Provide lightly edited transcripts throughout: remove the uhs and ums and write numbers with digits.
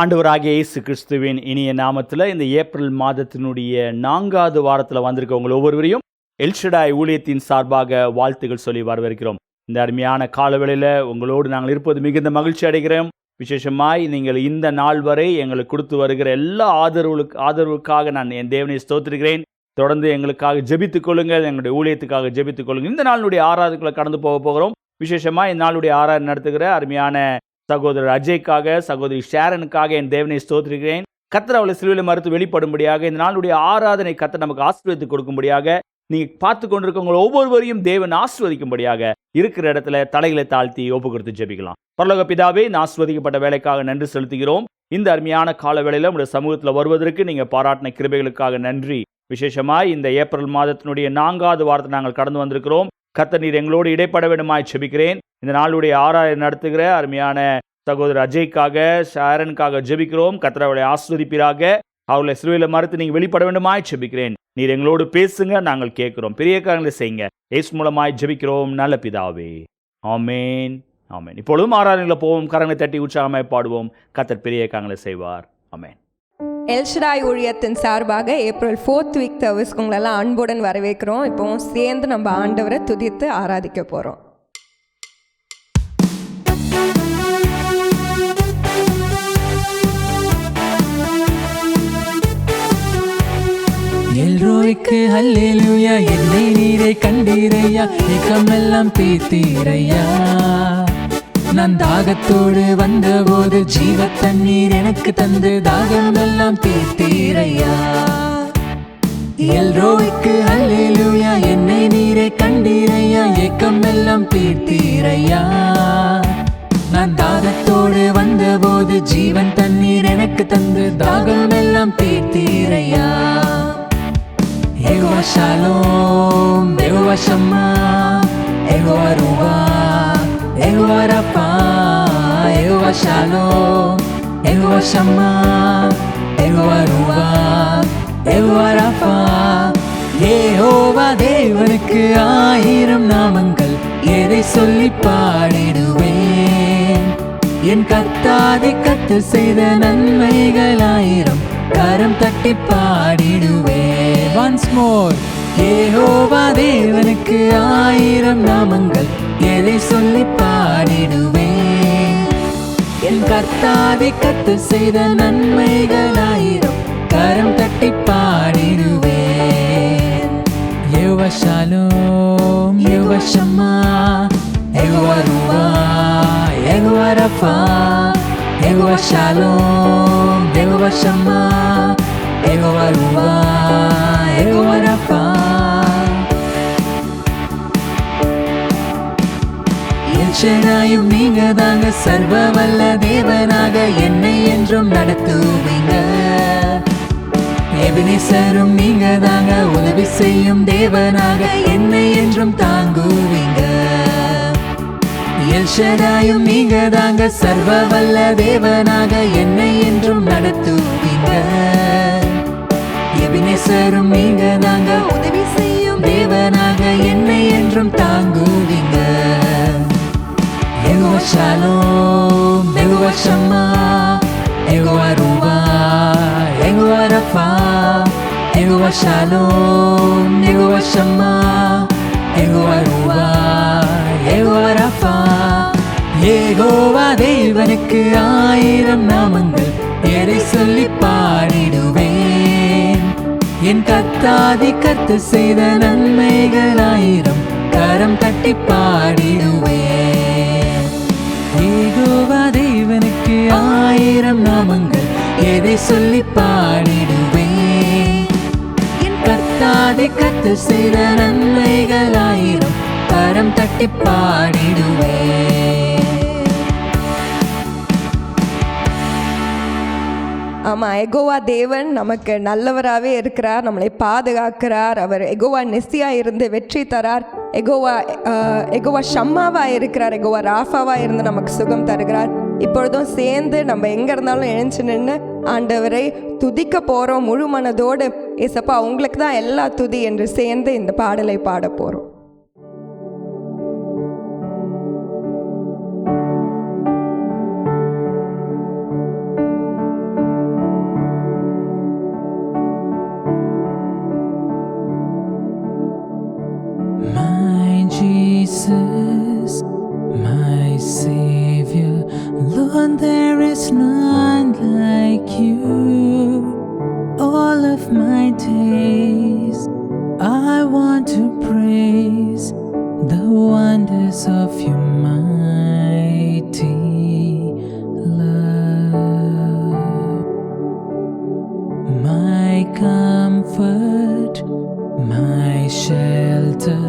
ஆண்டவராகிய இயேசு கிறிஸ்துவின் இனிய நாமத்தில் இந்த ஏப்ரல் மாதத்தினுடைய 4வது வாரத்தில் வந்திருக்க உங்கள் ஒவ்வொருவரையும் எல்ஷடாய் ஊழியத்தின் சார்பாக வாழ்த்துக்கள் சொல்லி வரவேற்கிறோம். இந்த அருமையான காலவேளையில் உங்களோடு நாங்கள் இருப்பது மிகுந்த மகிழ்ச்சி அடைகிறோம். விசேஷமாய் நீங்கள் இந்த நாள் வரை எங்களுக்கு கொடுத்து வருகிற எல்லா ஆதரவுக்காக நான் என் தேவனை ஸ்தோத்திரிக்கிறேன். தொடர்ந்து எங்களுக்காக ஜெபித்துக் கொள்ளுங்கள், எங்களுடைய ஊழியத்துக்காக ஜெபித்துக் கொள்ளுங்கள். இந்த நாளுடைய ஆராதனைக்குள்ள கடந்து போகிறோம். விசேஷமாக இந்த நாளுடைய ஆராதனை நடத்துகிற அருமையான சகோதரர் அஜய்க்காக, சகோதரி ஷேரனுக்காக என் தேவனை ஸ்தோத்திரிக்கிறேன். கர்த்தர் அவளை சிலுவையில் மறுத்து வெளிப்படும்படியாக, இந்த நாளுடைய ஆராதனை கர்த்தர் நமக்கு ஆசீர்வதித்து கொடுக்கும்படியாக, நீங்கள் பார்த்து கொண்டிருக்கவங்க ஒவ்வொருவரையும் தேவன் ஆசீர்வதிக்கும்படியாக இருக்கிற இடத்துல தலைகளை தாழ்த்தி ஒப்பு கொடுத்து ஜெபிக்கலாம். பரலோக பிதாவே, இந்த ஆசீர்வதிக்கப்பட்ட வேலைக்காக நன்றி செலுத்துகிறோம். இந்த அருமையான கால வேளையில் உங்களுடைய சமூகத்தில் வருவதற்கு நீங்கள் பாராட்டின கிருபைகளுக்காக நன்றி. விசேஷமாய் இந்த ஏப்ரல் மாதத்தினுடைய 4வது வாரத்தை நாங்கள் கடந்து வந்திருக்கிறோம். கர்த்தர் நீர் எங்களோடு இடைப்பட வேண்டுமாய் ஜெபிக்கிறேன். இந்த நாளுடைய ஆராதனை நடத்துகிற அருமையான சகோதரர் அஜய்க்காக, ஷாரனுக்காக ஜெபிக்கிறோம். கர்த்தர் அவளை ஆசீர்வதிப்பீராக. அவளை சிலுவையில் மறுத்து நீங்கள் வெளிப்பட வேண்டுமாய் ஜெபிக்கிறேன். நீர் எங்களோடு பேசுங்க, நாங்கள் கேட்கிறோம். பெரிய காரியங்களை செய்யுங்க. இயேசு மூலமாய் ஜெபிக்கிறோம் நல்ல பிதாவே, ஆமேன் ஆமேன். இப்பொழுதும் ஆராதனைகளை போவோம், கரங்களை தட்டி உற்சாகமாய் பாடுவோம். கர்த்தர் பெரிய காரியங்களை செய்வார். ஆமேன். எல்ஷடாய் ஊழியத்தின் சார்பாக ஏப்ரல் 4th வீக் சர்வீஸ்க்கு உங்களெல்லாம் அன்புடன் வரவேற்கிறோம். இப்போ சேர்ந்து நம்ம ஆண்டவரை துதித்து ஆராதிக்க போகிறோம். எல்ரோய்க்கு அல்லேலூயா, என்னை நீரை கண்டீரையா, ஏக்கமெல்லாம் தீர்த்தீரையா. நான் தாகத்தோடு வந்தபோது ஜீவ தண்ணீர் எனக்கு தந்து தாகமெல்லாம் தீர்த்தீரையா. எல்ரோய்க்கு அல்லேலூயா, என்னை நீரை கண்டீரையா, ஏக்கமெல்லாம் தீர்த்தீரையா. நான் தாகத்தோடு வந்தபோது ஜீவன் தண்ணீர் எனக்கு தந்து தாகமெல்லாம் தீர்த்தீரையா. யெகோவா ஷாலோம், யெகோவா ஷம்மா, யெகோவா ரூவா, யெகோவா ரஃபா, யெகோவா ஷாலோம், யெகோவா ஷம்மா, யெகோவா ரூவா, யெகோவா ரஃபா. யெகோவா தேவனுக்கு 1000 நாமங்கள், எதை சொல்லி பாடிடுவேன். என் கர்த்தாதி கர்த்தர் செய்த நன்மைகள் 1000, கரம் தட்டி பாடிடுவேன். Once more. யெகோவா தேவனுக்கு 1000 நாமங்கள், எதை சொல்லி பாடிடுவேன். என் கர்த்தாதி கர்த்தர் செய்த நன்மைகள் 1000, கரம் தட்டி பாடிடுவேன். யெகோவா ஷாலோம், யெகோவா ஷம்மா, யெகோவா ரூவா, யெகோவா ரஃபா, யெகோவா ஷாலோம், யெகோவா ஷம்மா, யெகோவா ரூவா, யெகோவா ரஃபா. எல்ஷடாயும் நீங்க தாங்க, சர்வ வல்ல தேவனாக என்னை என்றும் நடத்துவீங்க. எபினேசரும் நீங்க தாங்க, உதவி செய்யும் தேவனாக என்னை என்றும் தாங்குவீங்க. எல்ஷடாயும் நீங்க தாங்க, சர்வ வல்ல தேவனாக என்னை என்றும் நடத்துவீங்க. எபினேசரும் நீங்க தாங்க, உதவி செய்யும் தேவனாக என்னை என்றும் தாங்குவீங்க. யெகோவா ஷாலோம், யெகோவா ஷம்மா, யெகோவா ரூவா, யெகோவா ரஃபா, யெகோவா ஷாலோம், யெகோவா ஷம்மா, யெகோவா ரூவா, யெகோவா ரஃபா. யெகோவா தேவனுக்கு 1000 நாமங்கள், எதை சொல்லி பாடிடுவேன். என் கர்த்தாதி கர்த்தர் செய்த நன்மைகள் 1000, கரம் தட்டி பாடிடுவேன். யெகோவா தேவனுக்கு 1000 நாமங்கள், எதை சொல்லி பாடிடுவேன். என் கர்த்தாதி கர்த்தர் செய்த நன்மைகள் 1000, கரம் தட்டி பாடிடுவேன். ஆமாம், எகோவா தேவன் நமக்கு நல்லவராகவே இருக்கிறார், நம்மளை பாதுகாக்கிறார். அவர் எகோவா நெசியாக இருந்து வெற்றி தரார். எகோவா ஷம்மாவாக இருக்கிறார், எகோவா ராஃபாவாக இருந்து நமக்கு சுகம் தருகிறார். இப்பொழுதும் சேர்ந்து நம்ம எங்கே இருந்தாலும் எழுந்து நின்று ஆண்டவரை துதிக்க போகிறோம் முழு மனதோடு. ஏசப்பா உங்களுக்கு தான் எல்லா துதி என்று சேர்ந்து இந்த பாடலை பாட போகிறோம். Lord, there is none like you. All of my days I want to praise the wonders of your mighty love. My comfort, my shelter,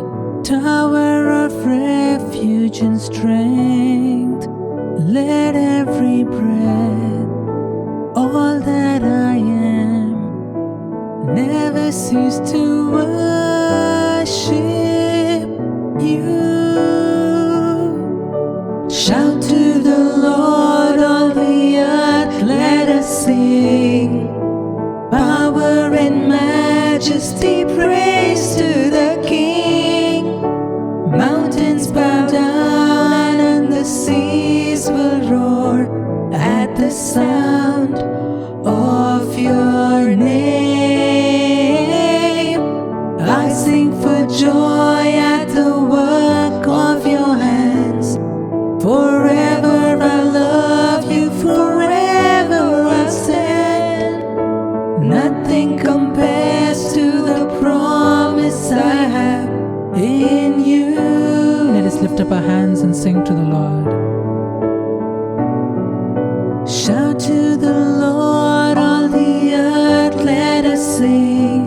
tower of refuge and strength, let every breath, all that I am, never cease to worship you. Shout to the Lord, all the earth, let us sing. Power and majesty, praise to the King. Mountains bow down and the seas will roar at the sound of your name. I sing for joy at the work of your hands. Forever I love you, forever I'll stand. Nothing compares to the promise I have in you. Let us lift up our hands and sing to the Lord. Shout to the Lord, all the earth, let us sing.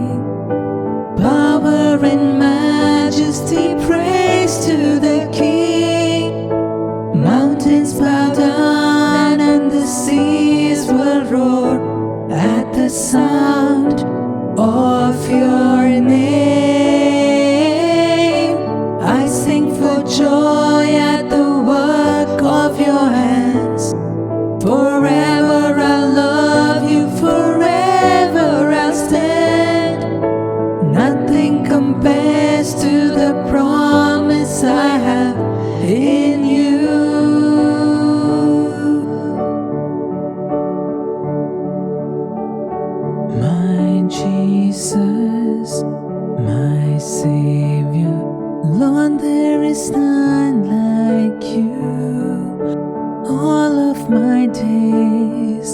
Power and majesty, praise to the King. Mountains bow down and the seas will roar at the sound of your name. I sing for joy at the work of your hands. Forever I love you, forever I'll stand. Nothing compares to the promise I have in you. My Jesus, my Savior, Lord, there is none like you. All of my days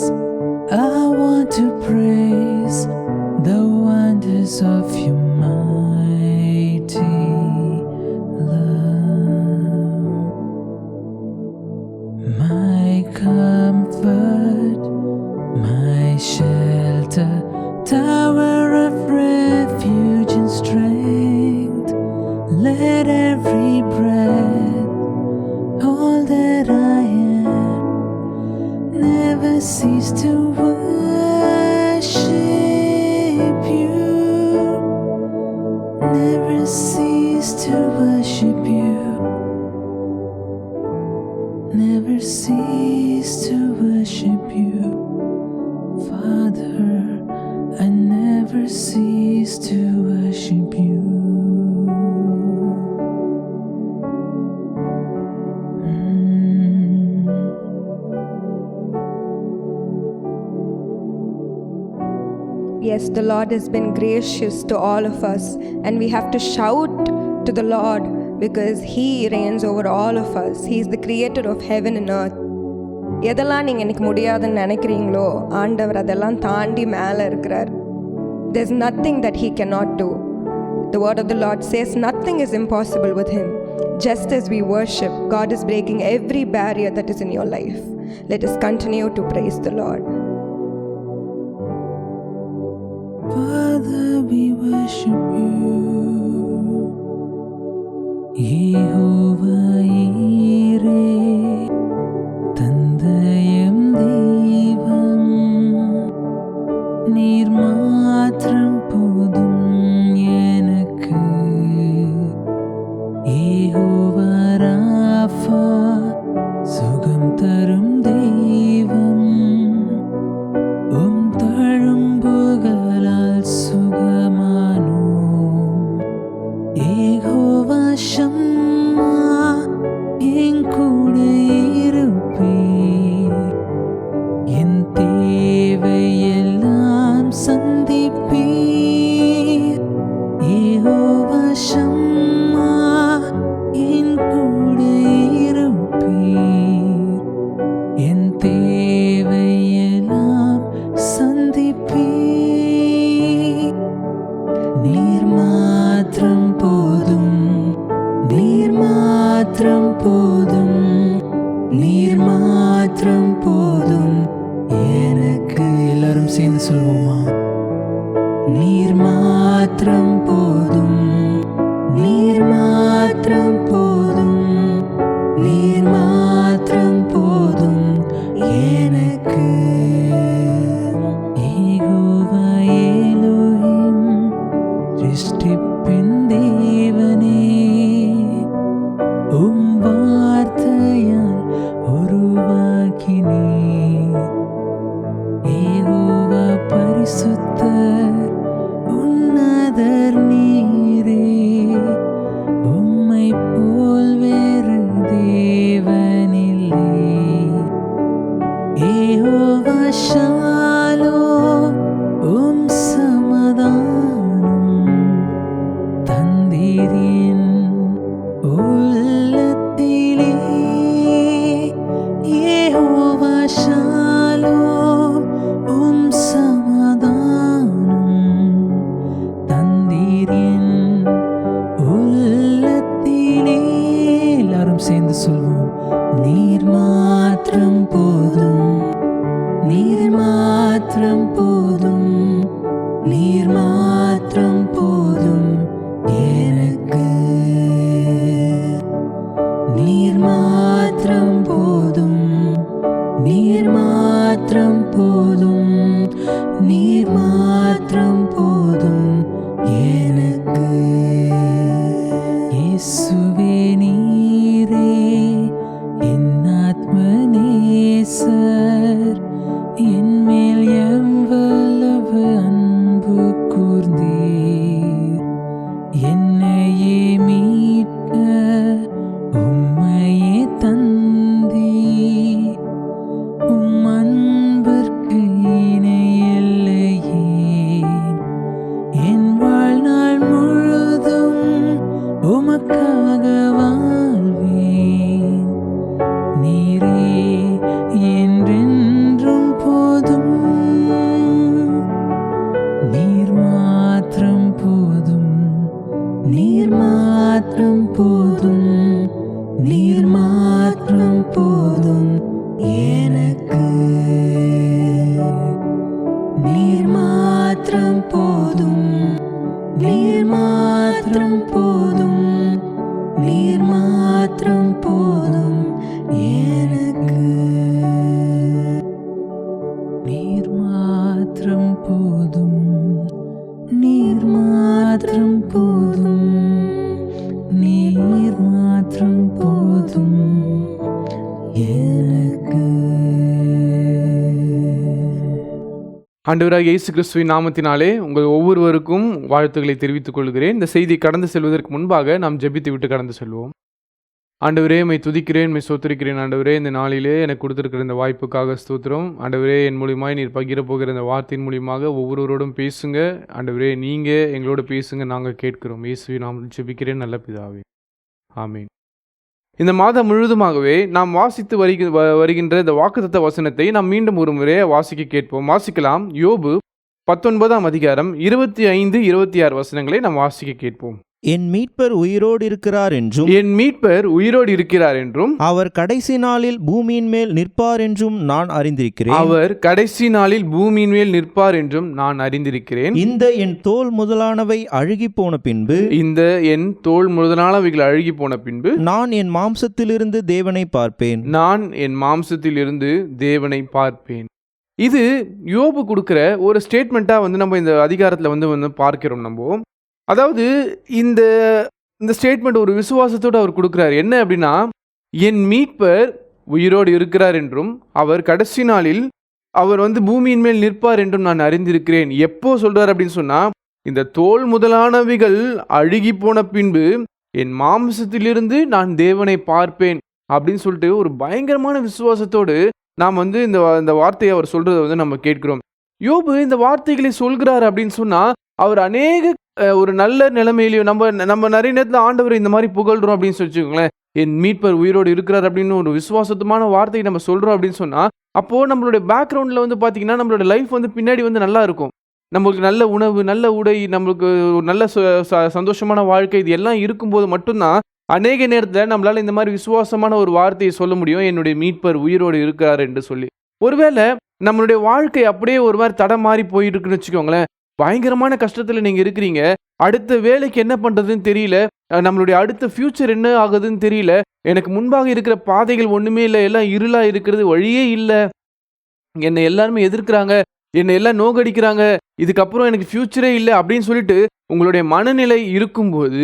I want to praise the wonders of your mighty love. My comfort, my shelter, tower of refuge and strength, let every breath, all that I am, never cease to worship you. Never cease to worship you. Never cease to worship you. Father, I never cease to worship you. Yes, the Lord has been gracious to all of us, and we have to shout to the Lord because He reigns over all of us. He is the creator of heaven and earth. எதெல்லாம் நீங்கள் எனக்கு முடியாதுன்னு நினைக்கிறீங்களோ ஆண்டவர் அதெல்லாம் தாண்டி மேலே இருக்கிறார். There's nothing that He cannot do. The word of the Lord says nothing is impossible with Him. Just as we worship, God is breaking every barrier that is in your life. Let us continue to praise the Lord. Father, we worship you. Yehovah Yireh, தந்தையம் தெய்வம், நீர் மாத்திரம் போதும் எனக்கு. யெகோவா ராஃபா, சுகம் தரும் தெய்வம், உம் தழும்புகளால் சுகமானோம். யெகோவா ஷம்மா, போதும் எனக்கு. எல்லாரும் சேர்ந்து சொல்வோமா? நீர் மாத்திரம் போதும், நீர் மாத்திரம் போதும், நீர் மாத்திரம் போதும் எனக்கு. யெகோவா எலோஹிம், சிருஷ்டிப்பின் தேவனே, உம் வார்த்தையால் உருவாக்கினீர். யெகோவா பரிசுத்தர், உன்னதர் நீரே, உம்மை போல் வேறு தேவனில்லை. யெகோவா ஷாலோம், உம் சமாதானம் தந்தீர் என் உள்ளத்திலே. யெகோவா ஷாலோம், உம் சமாதானம் தந்தீர் என் உள்ளத்திலே. எல்லாரும் சேர்ந்து சொல்வோம். நீர் மாத்திரம் போதும், நீர் மாத்திரம் போதும், நீர் மாத்திரம் போதும் எனக்கு. நீர் மாத்திரம் போதும், நீர் மாத்திரம் போதும், நீர் மாத்திரம் போதும் எனக்கு. இயேசுவே நீரே என் ஆத்மநேசர், என் மேல் எவ்வளவு அன்பு கூர்ந்தீர். என்னையே மீட்க உம்மையே தந்தீர். உம் அன்பிற்கு இணையில்லையே. என் வாழ்நாள் முழுதும் உமக்காக வாழ்வேன். நீரே என்றென்றும் போதும், நீர் மாத்திரம் போதும், நீர் மாத்திரம் போதும், நீர் மாத்திரம் போதும் எனக்கு. நீர் மாத்திரம் போதும், நீர் மாத்திரம் போதும், நீர் மாத்திரம் போதும் எனக்கு. நீர் மாத்திரம் போதும், நீர் மாத்திரம் போதும், நீர் மாத்திரம் போதும் எனக்கு. ஆண்டவராகிய இயேசு கிறிஸ்துவின் நாமத்தினாலே உங்கள் ஒவ்வொருவருக்கும் வாழ்த்துக்களை தெரிவித்துக் கொள்கிறேன். இந்த செய்தி கடந்து செல்வதற்கு முன்பாக நாம் ஜெபித்து விட்டு கடந்து செல்வோம். ஆண்டவரே, மை துதிக்கிறேன், மை சோத்திருக்கிறேன். ஆண்டவரே, இந்த நாளிலே எனக்கு கொடுத்திருக்கிற இந்த வாய்ப்புக்காக ஸ்தோத்திரம். ஆண்டவரே, என் மூலியமாய் நீர் பகிர போகிற இந்த வார்த்தையின் மூலியமாக ஒவ்வொருவரோடும் பேசுங்க. ஆண்டவரே, நீங்கள் எங்களோட பேசுங்க, நாங்கள் கேட்கிறோம். இயேசுவின் நாமத்தில் ஜெபிக்கிறேன் நல்ல பிதாவே, ஆமீன். இந்த மாதம் முழுவதுமாகவே நாம் வாசித்து வருகின்ற இந்த வாக்குத்தத்த வசனத்தை நாம் மீண்டும் ஒரு முறை வாசிக்க கேட்போம். வாசிக்கலாம். யோபு 19ஆம் அதிகாரம் 25, 26 வசனங்களை நாம் வாசிக்க கேட்போம். என் மீட்பர் உயிரோடு இருக்கிறார் என்றும், என் மீட்பர் உயிரோடு இருக்கிறார் என்றும், அவர் கடைசி நாளில் பூமியின் மேல் நிற்பார் என்றும் நான் அறிந்திருக்கிறேன். அவர் கடைசி நாளில் பூமியின் மேல் நிற்பார் என்றும் நான் அறிந்திருக்கிறேன். இந்த என் தோல் முதலானவை அழுகி போன பின்பு, இந்த என் தோல் முதலானவைகள் அழுகி போன பின்பு நான் என் மாம்சத்திலிருந்து தேவனை பார்ப்பேன். நான் என் மாம்சத்தில் இருந்து தேவனை பார்ப்பேன். இது யோபு கொடுக்கிற ஒரு ஸ்டேட்மெண்ட்டாக நம்ம இந்த அதிகாரத்தில் வந்து பார்க்கிறோம். நம்ம அதாவது இந்த ஸ்டேட்மெண்ட் ஒரு விசுவாசத்தோடு அவர் கொடுக்குறார். என்ன அப்படின்னா, என் மீட்பர் உயிரோடு இருக்கிறார் என்றும் அவர் கடைசி நாளில் அவர் பூமியின் மேல் நிற்பார் என்றும் நான் அறிந்திருக்கிறேன். எப்போ சொல்றார் அப்படின்னு சொன்னா, இந்த தோல் முதலானவைகள் அழுகி போன பின்பு என் மாம்சத்திலிருந்து நான் தேவனை பார்ப்பேன் அப்படின்னு சொல்லிட்டு ஒரு பயங்கரமான விசுவாசத்தோடு நாம் இந்த வார்த்தையை அவர் சொல்றதை நம்ம கேட்கிறோம். யோபு இந்த வார்த்தைகளை சொல்கிறார் அப்படின்னு சொன்னா, அவர் அநேக ஒரு நல்ல நிலைமையிலையும் நம்ம நிறைய நேரத்தில் ஆண்டவர் இந்த மாதிரி புகழ்றோம் அப்படின்னு சொல்லிச்சுக்கோங்களேன். என் மீட்பர் உயிரோடு இருக்கிறார் அப்படின்னு ஒரு விசுவாசத்துமான வார்த்தையை நம்ம சொல்றோம் அப்படின்னு சொன்னா, அப்போ நம்மளுடைய பேக்ரவுண்ட்ல பாத்தீங்கன்னா நம்மளோட லைஃப் பின்னாடி நல்லா இருக்கும். நம்மளுக்கு நல்ல உணவு, நல்ல உடை, நம்மளுக்கு ஒரு நல்ல சந்தோஷமான வாழ்க்கை, இது எல்லாம் இருக்கும்போது மட்டும்தான் அநேக நேரத்தில் நம்மளால இந்த மாதிரி விசுவாசமான ஒரு வார்த்தையை சொல்ல முடியும், என்னுடைய மீட்பர் உயிரோடு இருக்கிறார் என்று சொல்லி. ஒருவேளை நம்மளுடைய வாழ்க்கை அப்படியே ஒரு மாதிரி தடமாறி போயிட்டு இருக்குன்னு வச்சுக்கோங்களேன். பயங்கரமான கஷ்டத்தில் நீங்கள் இருக்கிறீங்க, அடுத்த வேலைக்கு என்ன பண்ணுறதுன்னு தெரியல, நம்மளுடைய அடுத்த ஃப்யூச்சர் என்ன ஆகுதுன்னு தெரியல, எனக்கு முன்பாக இருக்கிற பாதைகள் ஒன்றுமே இல்லை, எல்லாம் இருளாக இருக்கிறது, வழியே இல்லை, என்னை எல்லாருமே எதிர்க்கிறாங்க, என்னை எல்லாம் நோகடிக்கிறாங்க, இதுக்கப்புறம் எனக்கு ஃப்யூச்சரே இல்லை அப்படின்னு சொல்லிட்டு உங்களுடைய மனநிலை இருக்கும்போது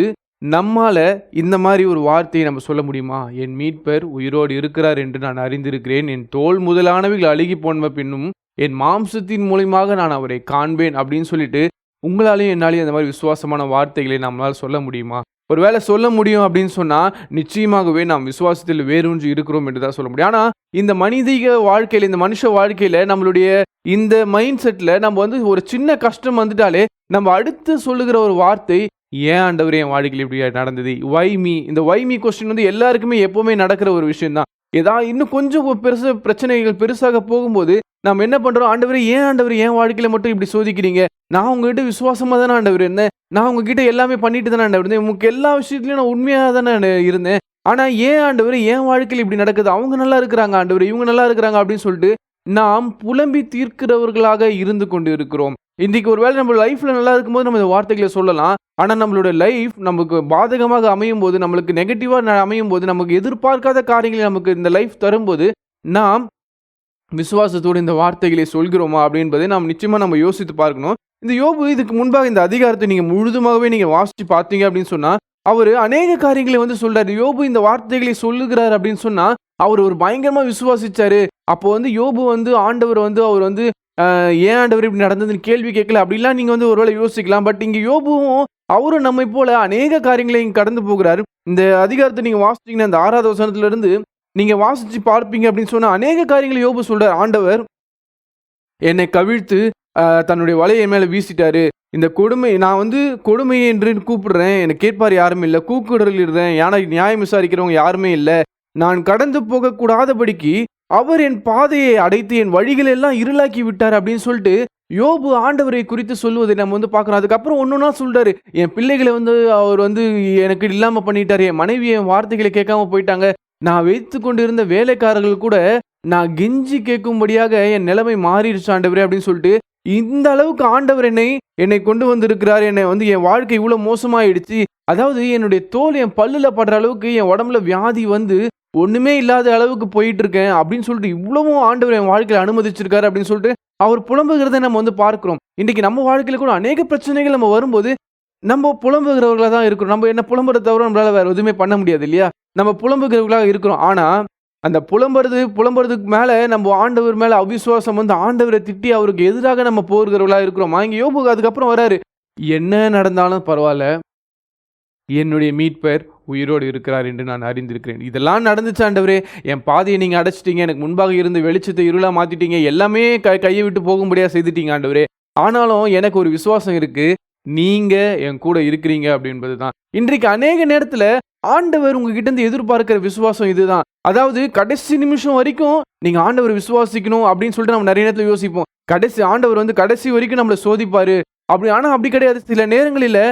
நம்மால இந்த மாதிரி ஒரு வார்த்தையை நம்ம சொல்ல முடியுமா? என் மீட்பர் உயிரோடு இருக்கிறார் என்று நான் அறிந்திருக்கிறேன், என் தோல் முதலானவைகள் அழுகி போன பின்னும் என் மாம்சத்தின் மூலியமாக நான் அவரை காண்பேன் அப்படின்னு சொல்லிட்டு உங்களாலையும் என்னாலையும் அந்த மாதிரி விசுவாசமான வார்த்தைகளை நம்மளால் சொல்ல முடியுமா? ஒருவேளை சொல்ல முடியும் அப்படின்னு சொன்னால் நிச்சயமாகவே நாம் விசுவாசத்தில் வேரூன்றி இருக்கிறோம் என்று தான் சொல்ல முடியும். ஆனால் இந்த மனித வாழ்க்கையில், இந்த மனுஷ வாழ்க்கையில் நம்மளுடைய இந்த மைண்ட் செட்டில் நம்ம வந்து ஒரு சின்ன கஷ்டம் வந்துட்டாலே நம்ம அடுத்து சொல்லுகிற ஒரு வார்த்தை, ஏன் ஆண்டவரே என் வாழ்க்கையில் இப்படி நடந்தது, வை மீ. இந்த வை மீ கொஸ்டின் வந்து எல்லாருக்குமே எப்போவுமே நடக்கிற ஒரு விஷயம் தான். ஏதாவது இன்னும் கொஞ்சம் பெருசு பிரச்சனைகள் பெருசாக போகும்போது நம்ம என்ன பண்ணுறோம், ஆண்டவரே என் வாழ்க்கையில் மட்டும் இப்படி சோதிக்கிறீங்க, நான் உங்ககிட்ட விசுவாசமாக தானே ஆண்டவர் இருந்தேன், நான் உங்ககிட்ட எல்லாமே பண்ணிட்டு தானே ஆண்டவர் இருந்தேன், உங்களுக்கு எல்லா விஷயத்துலையும் நான் உண்மையாக தானே இருந்தேன், ஆனால் ஏன் ஆண்டவர் என் வாழ்க்கையில் இப்படி நடக்குது, அவங்க நல்லா இருக்கிறாங்க ஆண்டவர், இவங்க நல்லா இருக்கிறாங்க அப்படின்னு சொல்லிட்டு நாம் புலம்பி தீர்க்கிறவர்களாக இருந்து கொண்டு இருக்கிறோம். இன்றைக்கு ஒரு வேளை நம்ம லைஃப்பில் நல்லா இருக்கும்போது நம்ம இந்த வார்த்தைகளை சொல்லலாம், ஆனால் நம்மளோட லைஃப் நமக்கு பாதகமாக அமையும் போது, நம்மளுக்கு நெகட்டிவாக அமையும் போது, நமக்கு எதிர்பார்க்காத காரியங்களை நமக்கு இந்த லைஃப் தரும்போது நாம் விசுவாசத்தோடு இந்த வார்த்தைகளை சொல்கிறோமா அப்படின்பதை நாம் நிச்சயமாக நம்ம யோசித்து பார்க்கணும். இந்த யோபு இதுக்கு முன்பாக இந்த அதிகாரத்தை நீங்கள் முழுதுமாகவே நீங்கள் வாசித்து பார்த்தீங்க அப்படின்னு சொன்னால் அவர் அநேக காரியங்களை வந்து சொல்றாரு. யோபு இந்த வார்த்தைகளை சொல்லுகிறார் அப்படின்னு சொன்னால் அவர் ஒரு பயங்கரமாக விசுவாசிச்சாரு. அப்போ வந்து யோபு வந்து ஆண்டவர் வந்து அவர் வந்து ஏன் ஆண்டவர் இப்படி நடந்ததுன்னு கேள்வி கேட்கல அப்படிலாம் நீங்கள் வந்து ஒருவேளை யோசிக்கலாம். பட் இங்கே யோபுவும் அவரும் நம்மை போல அநேக காரியங்களை இங்கே கடந்து போகிறார். இந்த அதிகாரத்தை நீங்கள் வாசிச்சிங்கன்னா இந்த 6வது வசனத்திலிருந்து நீங்கள் வாசித்து பார்ப்பீங்க அப்படின்னு சொன்னால் அநேக காரியங்களை யோபு சொல்கிறார். ஆண்டவர் என்னை கவிழ்த்து தன்னுடைய வலையை என் மேலே வீசிட்டாரு, இந்த கொடுமை நான் வந்து கொடுமை என்று கூப்பிடுறேன், என்னை கேட்பார் யாரும் இல்லை, கூக்குடலிடுறேன், நியாயம் விசாரிக்கிறவங்க யாருமே இல்லை, நான் கடந்து போகக்கூடாதபடிக்கு அவர் என் பாதையை அடைத்து என் வழிகளை எல்லாம் இருளாக்கி விட்டார் அப்படின்னு சொல்லிட்டு யோபு ஆண்டவரை குறித்து சொல்லுவதை நம்ம வந்து பார்க்குறோம். அதுக்கப்புறம் ஒன்றுனா சொல்றாரு, என் பிள்ளைகளை வந்து அவர் வந்து எனக்கு இல்லாமல் பண்ணிட்டாரு, என் மனைவி என் வார்த்தைகளை கேட்காம போயிட்டாங்க, நான் வைத்து கொண்டு இருந்த வேலைக்காரர்கள் கூட நான் கெஞ்சி கேட்கும்படியாக என் நிலைமை மாறிடுச்சு ஆண்டவரே அப்படின்னு சொல்லிட்டு இந்த அளவுக்கு ஆண்டவர் என்னை கொண்டு வந்திருக்கிறார், என்னை வந்து என் வாழ்க்கை இவ்வளோ மோசமாயிடுச்சு, அதாவது என்னுடைய தோல் என் பல்லில் படுற அளவுக்கு என் உடம்புல வியாதி வந்து ஒன்றுமே இல்லாத அளவுக்கு போயிட்டு இருக்கேன் அப்படின்னு சொல்லிட்டு இவ்வளவும் ஆண்டவர் என் வாழ்க்கையில் அனுமதிச்சிருக்காரு அப்படின்னு சொல்லிட்டு அவர் புலம்புகிறதை நம்ம வந்து பார்க்கிறோம். இன்றைக்கி நம்ம வாழ்க்கையில் கூட அநேக பிரச்சனைகள் நம்ம வரும்போது நம்ம புலம்புகிறவர்களாக தான் இருக்கிறோம். நம்ம என்ன புலம்புறத தவிர நம்மளால வேறு எதுவுமே பண்ண முடியாது இல்லையா? நம்ம புலம்புகிறவர்களாக இருக்கிறோம். ஆனால் அந்த புலம்புறதுக்கு மேலே நம்ம ஆண்டவர் மேலே அவிசுவாசம் வந்து ஆண்டவரை திட்டி அவருக்கு எதிராக நம்ம போகிறவர்களாக இருக்கிறோமா? இங்கே யோபு அதுக்கப்புறம் வராரு, என்ன நடந்தாலும் பரவாயில்ல, என்னுடைய மீட்பர் உயிரோடு இருக்கிறார் என்று நான் அறிந்திருக்கிறேன். இதெல்லாம் நடந்துச்சு ஆண்டவரே, என் பாதையை நீங்கள் அடைச்சிட்டீங்க, எனக்கு முன்பாக இருந்து வெளிச்சத்தை இருளாக மாற்றிட்டீங்க, எல்லாமே கையை விட்டு போகும்படியாக செய்துட்டீங்க ஆண்டவரே, ஆனாலும் எனக்கு ஒரு விசுவாசம் இருக்குது, நீங்கள் என் கூட இருக்கிறீங்க அப்படின்றது தான். இன்றைக்கு அநேக நேரத்தில் ஆண்டவர் உங்ககிட்ட இருந்து எதிர்பார்க்கிற விசுவாசம் இதுதான். அதாவது கடைசி நிமிஷம் வரைக்கும் நீங்கள் ஆண்டவர் விசுவாசிக்கணும் அப்படின்னு சொல்லிட்டு நம்ம நிறைய நேரத்தில் யோசிப்போம். ஆண்டவர் வந்து கடைசி வரைக்கும் நம்மளை சோதிப்பார் அப்படி. ஆனால் அப்படி கிடையாது. சில நேரங்களில்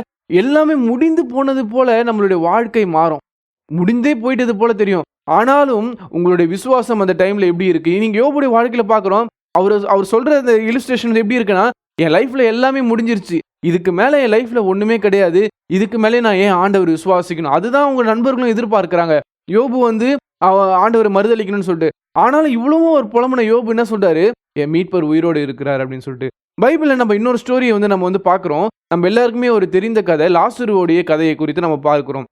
எல்லாமே முடிந்து போனது போல நம்மளுடைய வாழ்க்கை மாறும், முடிந்தே போயிட்டது போல தெரியும். ஆனாலும் உங்களுடைய விசுவாசம் அந்த டைமில் எப்படி இருக்குது? நீங்கள் யோபுடைய வாழ்க்கையில் பார்க்குறோம், அவர் சொல்கிற அந்த இலுஸ்ட்ரேஷன் எப்படி இருக்குன்னா, என் லைஃப்பில் எல்லாமே முடிஞ்சிருச்சு, இதுக்கு மேலே என் லைஃப்பில் ஒன்றுமே கிடையாது, இதுக்கு மேலே நான் ஏன் ஆண்டவர் விசுவாசிக்கணும்? அதுதான் உங்கள் நண்பர்களும் எதிர்பார்க்குறாங்க. யோபு வந்து ஆண்டவரை மறுதளிக்கணும்னு சொல்லிட்டு. ஆனாலும் இவ்வளவும் ஒரு புலம்புன யோபு என்ன சொல்கிறாரு, என் மீட்பர் உயிரோடு இருக்கிறார் அப்படின்னு சொல்லிட்டு. பைபிளில் நம்ம இன்னொரு ஸ்டோரியை வந்து நம்ம வந்து பார்க்குறோம். நம்ம எல்லாருக்குமே ஒரு தெரிந்த கதை, லாசருவோடைய கதையை குறித்து நம்ம பார்க்குறோம்.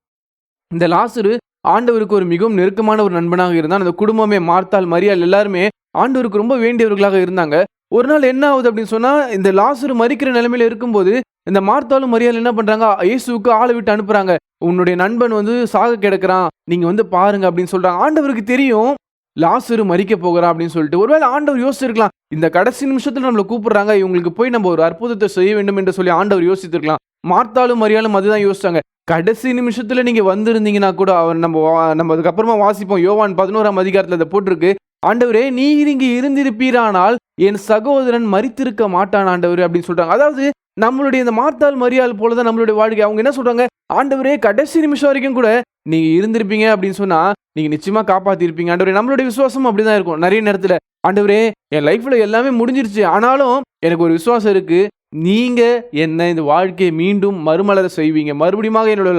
இந்த லாசரு ஆண்டவருக்கு ஒரு மிகவும் நெருக்கமான ஒரு நண்பனாக இருந்தான். அந்த குடும்பமே, மார்த்தாள், மரியாள் எல்லாருமே ஆண்டவருக்கு ரொம்ப வேண்டியவர்களாக இருந்தாங்க. ஒரு நாள் என்ன ஆகுது அப்படின்னு சொன்னால், இந்த லாசரு மரிக்கிற நிலைமையில இருக்கும்போது இந்த மார்த்தாளும் மரியாள் என்ன பண்ணுறாங்க, இயேசுவுக்கு ஆளை விட்டு அனுப்புகிறாங்க. உன்னுடைய நண்பன் வந்து சாக கிடக்கிறான், நீங்கள் வந்து பாருங்க அப்படின்னு சொல்கிறாங்க. ஆண்டவருக்கு தெரியும் லாசரு மரிக்க போகிறான் அப்படின்னு சொல்லிட்டு. ஒருவேளை ஆண்டவர் யோசிச்சிருக்கலாம், இந்த கடைசி நிமிஷத்தில் நம்மளை கூப்பிடுறாங்க, இவங்களுக்கு போய் நம்ம ஒரு அற்புதத்தை செய்ய வேண்டும் என்று சொல்லி ஆண்டவர் யோசித்திருக்கலாம். மார்த்தாளும் மரியாளும் அதுதான் யோசிச்சாங்க. கடைசி நிமிஷத்தில் நீங்கள் வந்திருந்தீங்கன்னா கூட நம்ம அதுக்கப்புறமா வாசிப்போம். யோவான் 11ஆம் அதிகாரத்தில் அதை போட்டிருக்கு, ஆண்டவரே நீர் இங்கே இருந்திருப்பீரானால் என் சகோதரன் மரித்திருக்க மாட்டான் ஆண்டவரே அப்படின்னு சொல்றாங்க. அதாவது நம்மளுடைய இந்த மார்த்தாள் மரியாள் போலதான் நம்மளுடைய வாழ்க்கை. அவங்க என்ன சொல்றாங்க, ஆண்டவரே கடைசி நிமிஷம் வரைக்கும் கூட நீங்க இருந்திருப்பீங்க அப்படின்னு சொன்னா நீங்க நிச்சயமா காப்பாத்திருப்பீங்க ஆண்டவரே. நம்மளுடைய விசுவாசம் அப்படிதான் இருக்கும் நிறைய நேரத்துல. ஆண்டவரே, என் லைஃப்ல எல்லாமே முடிஞ்சிருச்சு, ஆனாலும் எனக்கு ஒரு விசுவாசம் இருக்கு, நீங்க என்ன இந்த வாழ்க்கையை மீண்டும் மறுமலர செய்வீங்க, மறுபடியும் என்னோட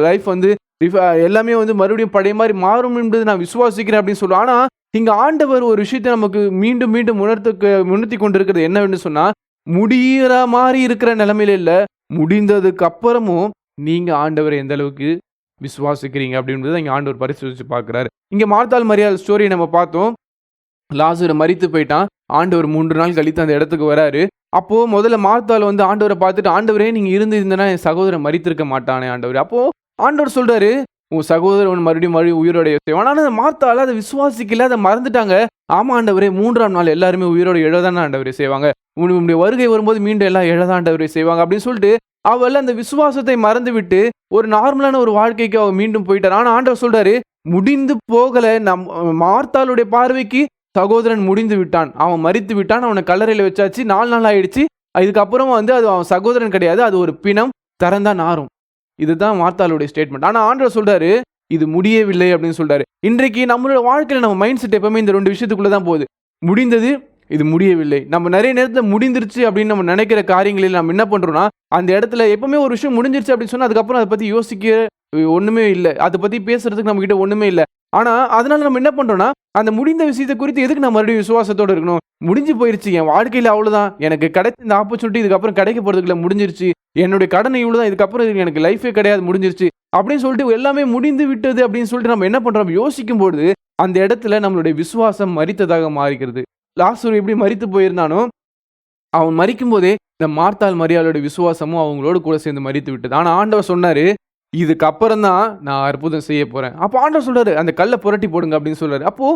லைஃப் வந்து எல்லாமே வந்து மறுபடியும் பழைய மாதிரி மாறும் என்பது நான் விசுவாசிக்கிறேன் அப்படின்னு சொல்லுவோம். ஆனா இங்க ஆண்டவர் ஒரு விஷயத்தை நமக்கு மீண்டும் மீண்டும் உணர்த்தி கொண்டிருக்கிறது என்னவென்று சொன்னா, முடிகிற மாதிரி இருக்கிற நிலைமையில இல்ல, முடிந்ததுக்கு அப்புறமும் நீங்க ஆண்டவரை எந்த அளவுக்கு விசுவாசிக்கிறீங்க அப்படின்றத இங்க ஆண்டவர் பரிசோதிச்சு பார்க்கிறாரு. இங்க மார்த்தாள் மரியாள் ஸ்டோரியை நம்ம பார்த்தோம். லாசரு மரித்து போயிட்டான். ஆண்டவர் 3 நாள் கழித்து அந்த இடத்துக்கு வராரு. அப்போ முதல்ல மார்த்தாள் வந்து ஆண்டவரை பார்த்துட்டு, ஆண்டவரே நீங்க இருந்தீங்கன்னா என் சகோதரன் மரித்திருக்க மாட்டானே ஆண்டவரே. அப்போ ஆண்டவர் சொல்றாரு, உன் சகோதரன் மறுபடியும் உயிரோட செய்வான். ஆனா மார்த்தாள் அதை விசுவாசிக்கல, அதை மறந்துட்டாங்க. ஆமா ஆண்டவரே, 3ஆம் நாள் எல்லாருமே உயிரோட எழதான ஆண்டவரே செய்வாங்க, உன்னுடைய வருகை வரும்போது மீண்டும் எல்லாம் எழதான் ஆண்டவரே செய்வாங்க அப்படின்னு சொல்லிட்டு அவள் அந்த விசுவாசத்தை மறந்து விட்டு ஒரு நார்மலான ஒரு வாழ்க்கைக்கு அவ மீண்டும் போயிட்டார். ஆனா ஆண்டவர் சொல்றாரு, முடிந்து போகல. மார்த்தாளுடைய பார்வைக்கு சகோதரன் முடிந்து விட்டான், அவன் மரித்து விட்டான், அவனை கல்லறையில வச்சாச்சு, 4 நாள் ஆயிடுச்சு. இதுக்கப்புறம் வந்து அது அவன் சகோதரன் கிடையாது, அது ஒரு பிணம், திறந்தான் நாரும். இதுதான் மார்த்தாளுடைய ஸ்டேட்மெண்ட். ஆனா ஆண்டவர் சொல்றாரு, இது முடியவில்லை அப்படின்னு சொல்றாரு. இன்றைக்கு நம்மளோட வாழ்க்கையில நம்ம மைண்ட் செட் எப்பவுமே இந்த 2 விஷயத்துக்குள்ளதான் போகுது. முடிந்தது, இது முடியவில்லை. நம்ம நிறைய நேரத்துல முடிந்துருச்சு அப்படின்னு நம்ம நினைக்கிற காரியங்களில் நம்ம என்ன பண்றோம்னா, அந்த இடத்துல எப்பவுமே ஒரு விஷயம் முடிஞ்சிருச்சு அப்படின்னு சொன்னா அதுக்கப்புறம் அதை பத்தி யோசிக்க ஒண்ணுமே இல்லை, அதை பத்தி பேசுறதுக்கு நம்ம கிட்ட ஒண்ணுமே இல்லை. ஆனா அதனால நம்ம என்ன பண்றோம்னா, அந்த முடிந்த விஷயத்தை குறித்து எதுக்கு நான் மறுபடியும் விசுவாசத்தோட இருக்கணும்? முடிஞ்சு போயிருச்சு, என் வாழ்க்கையில அவ்வளவுதான், எனக்கு கிடைச்ச இந்த ஆப்பர்ச்சுனிட்டி இதுக்கப்புறம் கிடைக்க போறதுக்குள்ள முடிஞ்சிருச்சு, என்னுடைய கடனை இவ்வளவுதான், இதுக்கப்புறம் எனக்கு லைஃபே கிடையாது, முடிஞ்சிருச்சு அப்படின்னு சொல்லிட்டு எல்லாமே முடிந்து விட்டது அப்படின்னு சொல்லிட்டு நம்ம என்ன பண்றோம், யோசிக்கும் பொழுது அந்த இடத்துல நம்மளுடைய விசுவாசம் மரித்ததாக மாறுகிறது. லாசரு எப்படி மரித்து போயிருந்தானோ, அவன் மரிக்கும் போதே இந்த மார்த்தாள் மரியாளோட விசுவாசமும் அவங்களோட கூட சேர்ந்து மரித்து விட்டது. ஆனா ஆண்டவர் சொன்னாரு, இதுக்கப்புறம் தான் நான் அற்புதம் செய்ய போறேன். அப்போ ஆண்டவர் சொல்றாரு, அந்த கல்லை புரட்டி போடுங்க அப்படின்னு சொல்றாரு. அப்போ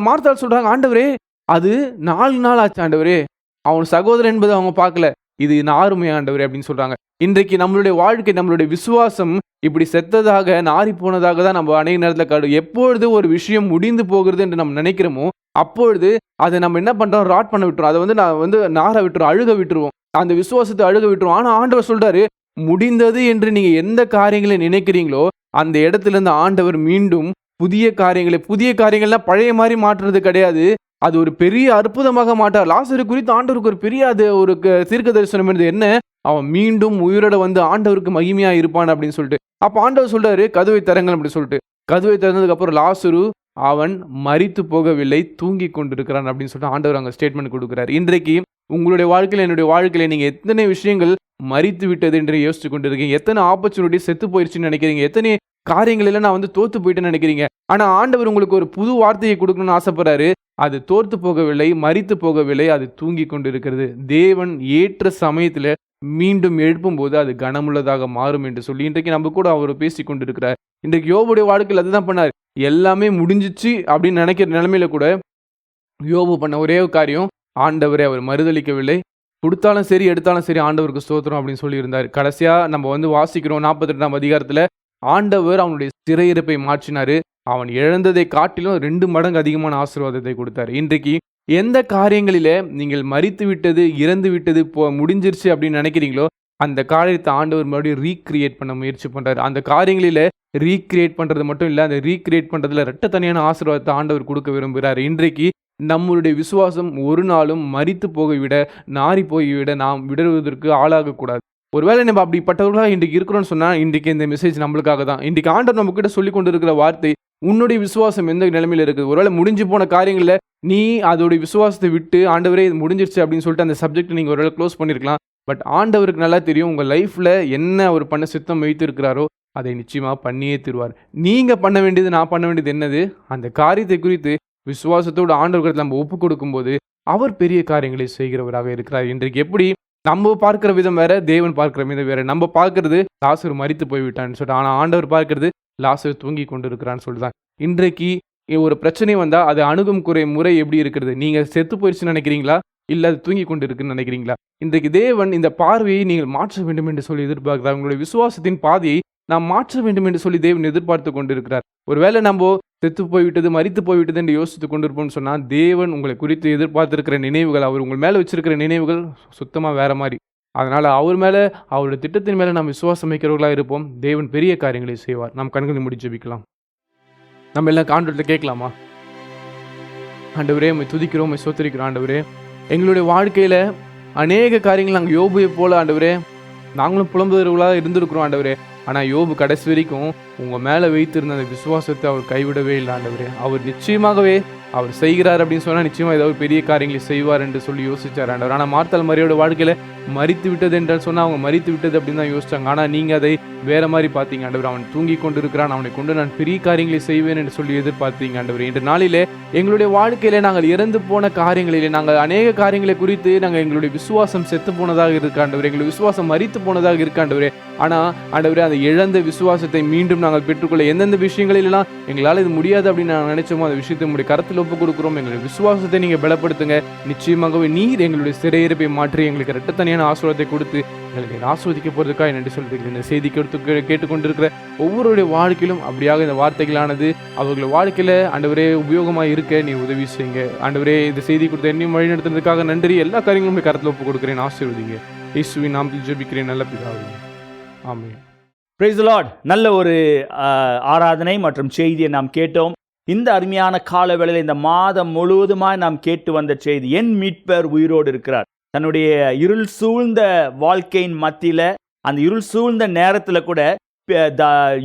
மார்த்தாள் சொல்றாங்க, ஆண்டவரே அது 4 நாள் ஆச்சு ஆண்டவரே, அவன் சகோதரன் என்பதை அவங்க பார்க்கல, இது நாருமே ஆண்டவரே அப்படின்னு சொல்றாங்க. இன்றைக்கு நம்மளுடைய வாழ்க்கை, நம்மளுடைய விசுவாசம் இப்படி செத்ததாக நாரி போனதாக தான் நம்ம அநேக நேரத்தில் எப்பொழுது ஒரு விஷயம் முடிந்து போகிறது என்று நம்ம நினைக்கிறோமோ அப்பொழுது அதை நம்ம என்ன பண்றோம், ராட் பண்ண விட்டுரும், அதை வந்து நான் வந்து நார விட்டுரும், அழுக விட்டுருவோம், அந்த விசுவாசத்தை அழுக விட்டுரும். ஆனா ஆண்டவர் சொல்றாரு, முடிந்தது என்று நீங்க எந்த காரியங்களை நினைக்கிறீங்களோ அந்த இடத்துல இருந்து ஆண்டவர் மீண்டும் புதிய காரியங்கள்லாம் பழைய மாதிரி மாற்றுறது கிடையாது, அது ஒரு பெரிய அற்புதமாக மாட்டார். லாசரு குறித்து ஆண்டவருக்கு ஒரு பெரிய ஒரு தீர்க்க தரிசனம் இருந்தது. என்ன, அவன் மீண்டும் உயிரோட வந்து ஆண்டவருக்கு மகிமையா இருப்பான் அப்படின்னு சொல்லிட்டு. அப்ப ஆண்டவர் சொல்றாரு, கதவை திறங்கள் அப்படின்னு சொல்லிட்டு. கதவை திறந்ததுக்கு அப்புறம் லாசரு அவன் மரித்து போகவில்லை, தூங்கி கொண்டிருக்கிறான் அப்படின்னு சொல்லிட்டு ஆண்டவர் அங்க ஸ்டேட்மெண்ட் கொடுக்கிறார். இன்றைக்கு உங்களுடைய வாழ்க்கையில, என்னுடைய வாழ்க்கையில நீங்க எத்தனை விஷயங்கள் மரித்து விட்டது என்று யோசிச்சு கொண்டிருக்கீங்க, எத்தனை ஆப்பர்ச்சுனிட்டி செத்து போயிருச்சுன்னு நினைக்கிறீங்க, எத்தனை காரியங்கள் எல்லாம் நான் வந்து தோத்து போயிட்டேன்னு நினைக்கிறீங்க. ஆனா ஆண்டவர் உங்களுக்கு ஒரு புது வார்த்தையை கொடுக்கணும்னு ஆசைப்படுறாரு. அது தோத்து போகவில்லை, மரித்து போகவில்லை, அது தூங்கி கொண்டிருக்கிறது. தேவன் ஏற்ற சமயத்துல மீண்டும் எழுப்பும் போது அது கனமுள்ளதாக மாறும் என்று சொல்லி இன்றைக்கு நம்ம கூட அவர் பேசி கொண்டிருக்கிறார். இன்றைக்கு யோபுடைய வாழ்க்கையில் அதுதான் பண்ணார். எல்லாமே முடிஞ்சிச்சு அப்படின்னு நினைக்கிற நிலைமையில கூட யோபு பண்ண ஒரே காரியம், ஆண்டவரை அவர் மறுதளிக்கவில்லை, கொடுத்தாலும் சரி எடுத்தாலும் சரி ஆண்டவருக்கு ஸ்தோத்திரம் அப்படின்னு சொல்லி இருந்தார். கடைசியா நம்ம வந்து வாசிக்கிறோம் 42ஆம் அதிகாரத்துல, ஆண்டவர் அவனுடைய சிறையிருப்பை மாற்றினாரு, அவன் இழந்ததை காட்டிலும் 2 மடங்கு அதிகமான ஆசீர்வாதத்தை கொடுத்தாரு. இன்றைக்கு எந்த காரியங்களில நீங்கள் மரித்து விட்டது, இறந்து விட்டது, முடிஞ்சிருச்சு அப்படின்னு நினைக்கிறீங்களோ அந்த காரியத்தை ஆண்டவர் மறுபடியும் ரீக்ரியேட் பண்ண முயற்சி பண்றாரு. அந்த காரியங்களில ரீக்ரியேட் பண்றது மட்டும் இல்ல, அந்த ரீக்ரியேட் பண்றதுல ரெட்டத்தனியான ஆசீர்வாதத்தை ஆண்டவர் கொடுக்க விரும்புகிறார். இன்றைக்கு நம்மளுடைய விசுவாசம் ஒரு நாளும் மரித்து போய்விட, நாரி போய்விட நாம் விடுவதற்கு ஆளாகக்கூடாது. ஒருவேளை நம்ம அப்படிப்பட்டவர்களாக இன்றைக்கு இருக்கிறோம்னு சொன்னா இன்றைக்கு இந்த மெசேஜ் நம்மளுக்காக தான். இன்றைக்கு ஆண்டவர் நம்ம கிட்ட சொல்லி கொண்டு இருக்கிற வார்த்தை, உன்னுடைய விசுவாசம் எந்த நிலைமையில இருக்குது. ஒருவேளை முடிஞ்சு போன காரியங்கள்ல நீ அதோடைய விசுவாசத்தை விட்டு, ஆண்டவரே இது முடிஞ்சிருச்சு அப்படின்னு சொல்லிட்டு அந்த சப்ஜெக்ட் நீங்க ஒருவேளை க்ளோஸ் பண்ணிருக்கலாம். பட் ஆண்டவருக்கு நல்லா தெரியும் உங்க லைஃப்ல என்ன அவர் பண்ண சித்தம் வைத்து இருக்கிறாரோ அதை நிச்சயமா பண்ணியே தருவார். நீங்க பண்ண வேண்டியது, நான் பண்ண வேண்டியது என்னது, அந்த காரியத்தை குறித்து விசுவாசத்தோடு ஆண்டவருக்கு நம்ம ஒப்பு கொடுக்கும் போது அவர் பெரிய காரியங்களை செய்கிறவராக இருக்கிறார். இன்றைக்கு எப்படி நம்ம பார்க்கிற விதம் வேற, தேவன் பார்க்கிற விதம் வேற. நம்ம பார்க்கறது லாசரு மரித்து போய்விட்டான்னு சொல்லிட்டு, ஆனா ஆண்டவர் பார்க்கறது லாசரு தூங்கி கொண்டு இருக்கிறான்னு சொல்லிதான். இன்றைக்கு ஒரு பிரச்சனை வந்தா அது அணுகும் முறை எப்படி இருக்கிறது? நீங்க செத்து போயிடுச்சுன்னு நினைக்கிறீங்களா, இல்ல அது தூங்கி கொண்டு இருக்குன்னு நினைக்கிறீங்களா? இன்றைக்கு தேவன் இந்த பார்வையை நீங்கள் மாற்ற வேண்டும் என்று சொல்லி எதிர்பார்க்கிறார். உங்களுடைய விசுவாசத்தின் பாதையை நாம் மாற்ற வேண்டும் என்று சொல்லி தேவன் எதிர்பார்த்து கொண்டிருக்கிறார். ஒருவேளை நம்ம செத்து போய்விட்டது, மரித்து போய்விட்டது என்று யோசித்து கொண்டிருப்போம்னு சொன்னா, தேவன் உங்களை குறித்து எதிர்பார்த்திருக்கிற நினைவுகள், அவர் உங்கள் மேல வச்சிருக்கிற நினைவுகள் சுத்தமா வேற மாதிரி. அதனால் அவர் மேலே, அவருடைய திட்டத்தின் மேலே நாம் விசுவாசம் வைக்கிறவர்களாக இருப்போம். தேவன் பெரிய காரியங்களை செய்வார். நாம் கண்களை மூடி ஜெபிக்கலாம். நம்ம எல்லாம் ஆண்டவர்கிட்ட கேட்கலாமா? ஆண்டவரே, உம்மை துதிக்கிறோம், உம்மை ஸ்தோத்திரிக்கிறோம். ஆண்டவரே, எங்களுடைய வாழ்க்கையில் அநேக காரியங்கள் நாங்கள் யோபுவை போல ஆண்டவரே நாங்களும் புலம்புகிறவர்களாக இருந்திருக்கிறோம் ஆண்டவரே. ஆனால் யோபு கடைசி வரைக்கும் உங்கள் மேலே வைத்திருந்த அந்த விசுவாசத்தை அவர் கைவிடவே இல்லை ஆண்டவரே. அவர் நிச்சயமாகவே அவர் செய்கிறார் அப்படின்னு சொன்னால் நிச்சயமாக ஏதாவது பெரிய காரியங்களை செய்வார் என்று சொல்லி யோசிச்சார் ஆண்டவர். ஆனால் மார்த்தாள் மரியோட வாழ்க்கையில் மரித்து விட்டது என்றால் சொன்னால் அவங்க மரித்து விட்டது அப்படின்னு தான் யோசிச்சாங்க. ஆனால் நீங்கள் அதை வேற மாதிரி பார்த்தீங்க ஆண்டவர். அவன் தூங்கி கொண்டு இருக்கிறான், அவனை கொண்டு நான் பெரிய காரியங்களை செய்வேன் என்று சொல்லி எதிர்பார்த்தீங்க ஆண்டவர். இன்று நாளிலே எங்களுடைய வாழ்க்கையில நாங்கள் இறந்து போன காரியங்களிலே நாங்கள் அநேக காரியங்களை குறித்து நாங்கள் எங்களுடைய விசுவாசம் செத்து போனதாக இருக்காண்டவர், எங்களுடைய விசுவாசம் மரித்து போனதாக இருக்காண்டவரே. ஆனால் ஆண்டவரே, அந்த இழந்த விசுவாசத்தை மீண்டும் நாங்கள் பெற்றுக்கொள்ள எந்தெந்த விஷயங்களிலெல்லாம் எங்களால் இது முடியாது அப்படின்னு நாங்கள் நினைச்சோமோ அந்த விஷயத்தை உங்களுடைய கருத்தில் ஒப்பு கொடுக்குறோம். எங்களுடைய விசுவாசத்தை நீங்கள் பலப்படுத்துங்க. நிச்சயமாகவே நீர் எங்களுடைய சிறையிருப்பை மாற்றி எங்களுக்கு இரட்டத்தனியான ஆசீர்வாதத்தை கொடுத்து எங்களுக்கு ஆஸ்வதிக்க போகிறதுக்காக நன்றி சொல்லிட்டு இந்த செய்தி கேட்டுக்கொண்டிருக்கிற ஒவ்வொருடைய வாழ்க்கையிலும் அப்படியாக இந்த வார்த்தைகளானது அவர்கள் வாழ்க்கையில் ஆண்டவரே உபயோகமாக இருக்க நீ உதவி செய்யுங்க ஆண்டவரே. இந்த செய்தி கொடுத்த என்னையும் வழி நடத்துறதுக்காக நன்றி. எல்லா காரியங்களும் கருத்தில் ஒப்பு கொடுக்குறேன். ஆசீர்வதிங்க. இயேசுவின் நாமத்தில் ஜெபிக்கிறேன் நல்ல பிதாவே. ஆமென். Praise the lord. நல்ல ஒரு ஆராதனை மற்றும் செய்தியை நாம் கேட்டோம். இந்த அருமையான காலவேளையில் இந்த மாதம் முழுவதுமாய் நாம் கேட்டு வந்த செய்தி, என் மீட்பர் உயிரோடு இருக்கிறார். தன்னுடைய இருள் சூழ்ந்த வாழ்க்கையின் மத்தியில், அந்த இருள் சூழ்ந்த நேரத்தில் கூட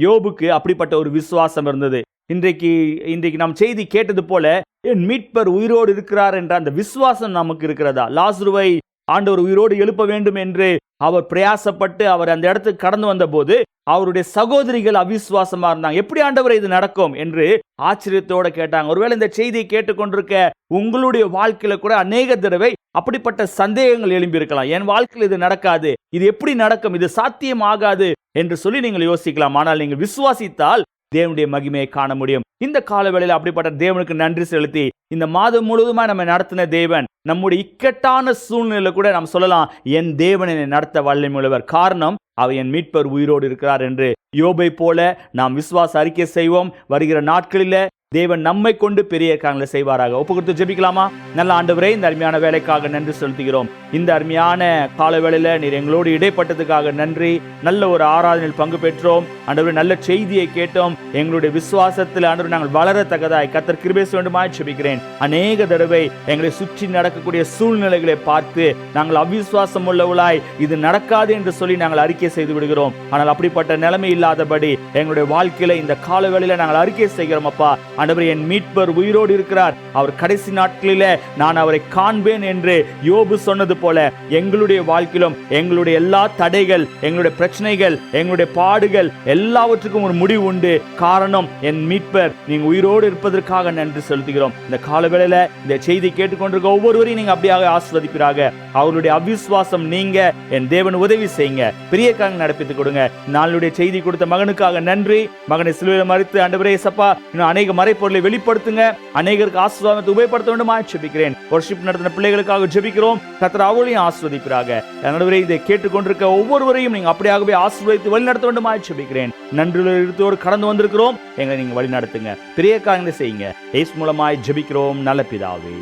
யோபுக்கு அப்படிப்பட்ட ஒரு விசுவாசம் இருந்தது. இன்றைக்கு நாம் செய்தி கேட்டது போல என் மீட்பர் உயிரோடு இருக்கிறார் என்ற அந்த விசுவாசம் நமக்கு இருக்கிறதா? லாசருவை ஆண்டவர் உயிரோடு எழுப்ப வேண்டும் என்று அவர் பிரயாசப்பட்டு அவர் அந்த இடத்துக்கு கடந்து வந்த போது அவருடைய சகோதரிகள் அவிசுவாசமா இருந்தாங்க. எப்படி ஆண்டவர் இது நடக்கும் என்று ஆச்சரியத்தோட கேட்டாங்க. ஒருவேளை இந்த செய்தியை கேட்டுக்கொண்டிருக்க உங்களுடைய வாழ்க்கையில கூட அநேக தடவை அப்படிப்பட்ட சந்தேகங்கள் எழும்பி இருக்கலாம். என் வாழ்க்கையில் இது நடக்காது, இது எப்படி நடக்கும், இது சாத்தியம் ஆகாது என்று சொல்லி நீங்கள் யோசிக்கலாம். ஆனால் நீங்கள் விசுவாசித்தால் தேவனுடைய மகிமையை காண முடியும். இந்த காலவேளையில் அப்படிப்பட்ட தேவனுக்கு நன்றி செலுத்தி இந்த மாதம் முழுவதுமா நம்ம நடத்தின தேவன் நம்முடைய இக்கட்டான சூழ்நிலை கூட நாம் சொல்லலாம், என் தேவன் என்னை நடத்த வல்லமையுள்ளவர், காரணம் அவர் என் மீட்பர் உயிரோடு இருக்கிறார் என்று. யோபை போல நாம் விசுவாச அறிக்கை செய்வோம். வருகிற நாட்களில் தேவன் நம்மை கொண்டு பெரிய காரியங்களை செய்வாராக. ஒப்பு கொடுத்து ஜெபிக்கலாமா? நல்ல ஆண்டவரே, இந்த அருமையான வேலைக்காக நன்றி செலுத்துகிறோம். இந்த அருமையான கால வேளையில நீர் எங்களோடு இடைப்பட்டதுக்காக நன்றி. நல்ல ஒரு ஆராதனையில் பங்கு பெற்றோம் ஆண்டவரே. நல்ல செய்தியை கேட்டோம். எங்களுடைய விசுவாசத்தில் ஆண்டவரே நாங்கள் வளரத்தக்கதாய் கர்த்தர் கிருபை வேண்டுமாய் ஜெபிக்கிறேன். அநேக தடவை எங்களை சுற்றி நடக்கக்கூடிய சூழ்நிலைகளை பார்த்து நாங்கள் அவிசுவாசம் உள்ளவளாய் இது நடக்காது என்று சொல்லி நாங்கள் அறிக்கை செய்து விடுகிறோம். ஆனால் அப்படிப்பட்ட நிலைமை இல்லாதபடி எங்களுடைய வாழ்க்கையில இந்த கால வேளையில நாங்கள் அறிக்கை செய்கிறோம். அப்பா ஆண்டவரே, என் மீட்பர் உயிரோடு இருக்கிறார், அவர் கடைசி நாட்களிலே நான் அவரை காண்பேன் என்று யோபு சொன்னது போல எங்களுடைய வாழ்க்கையிலும் எங்களுடைய எல்லா தடைகள், எங்களுடைய பிரச்சனைகள், எங்களுடைய பாடுகள் எல்லாவற்றுக்கும் ஒரு முடிவு உண்டு. காரணம் என் மீட்பர் நீங்க உயிரோடு இருப்பதற்காக நன்றி செலுத்துகிறோம். இந்த காலவேளையில இந்த செய்தி கேட்டுக்கொண்டிருக்க ஒவ்வொருவரையும் நீங்க அப்படியாக ஆசீர்வதிப்பீராக. அவருடைய அவிசுவாசம் நீங்க என் தேவன் உதவி செய்யுங்க, பெரிய காரியம் நடப்பித்துக் கொடுங்க. நாளுடைய செய்தி கொடுத்த மகனுக்காக நன்றி. மகனை சிலுவையில் மறித்து ஆண்டவரே சப்பா இன்னும் அநேக மறைப்பொருளை வெளிப்படுத்துங்க, அநேகருக்கு ஆசீர்வாதத்தை உபயோகப்படுத்த வேண்டும் ஜெபிக்கிறேன். வொர்ஷிப் நடத்தின பிள்ளைகளுக்காக ஜெபிக்கிறோம். கர்த்தர் அவளையும் ஆசீர்வதிப்பீராக. ஆண்டவரே, இதை கேட்டுக்கொண்டிருக்க ஒவ்வொருவரையும் நீங்க அப்படியாகவே ஆசீர்வதித்து வழி நடத்த வேண்டும் ஜெபிக்கிறேன். நன்றியோடு கடந்து வந்திருக்கிறோம், எங்களை நீங்க வழி நடத்துங்க, பெரிய காரியங்களை செய்யுங்க. இயேசு மூலமாய் ஜெபிக்கிறோம் நல்ல பிதாவே,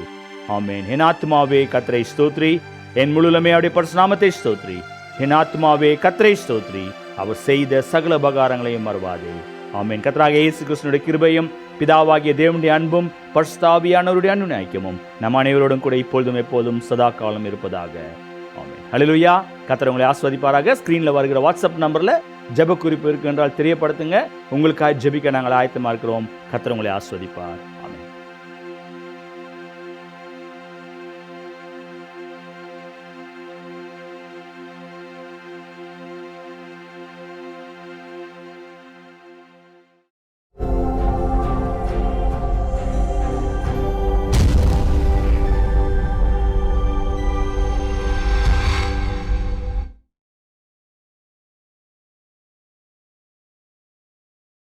ஆமென். என் ஆத்துமாவே கர்த்தரை ஸ்தோத்ரி, என் முழுமே அவருடைய பரிசுத்த நாமத்தை ஸ்தோத்ரி. என் ஆத்துமாவே கர்த்தரை ஸ்தோத்ரி, அவர் செய்த சகல உபகாரங்களையும் மறவாதே. ஆமென். கர்த்தராகிய இயேசு கிறிஸ்துவின் கிருபையும் பிதாவாகிய தேவனுடைய அன்பும் பரிசுத்த ஆவியானவருடைய அன்பின் ஐக்கியமும் நம் அனைவரோடும் கூட இப்பொழுதும் எப்போதும் சதா காலம் இருப்பதாக. ஆமென். ஹல்லேலூயா. கர்த்தர் உங்களை ஆசீர்வதிப்பாராக. ஸ்கிரீன்ல வருகிற வாட்ஸ்அப் நம்பர்ல ஜெப குறிப்பு இருக்கு என்றால் தெரியப்படுத்துங்க. உங்களுக்காக ஜெபிக்க நாங்கள் ஆயத்தமா இருக்கிறோம். கர்த்தர் உங்களை ஆசீர்வதிப்பார்.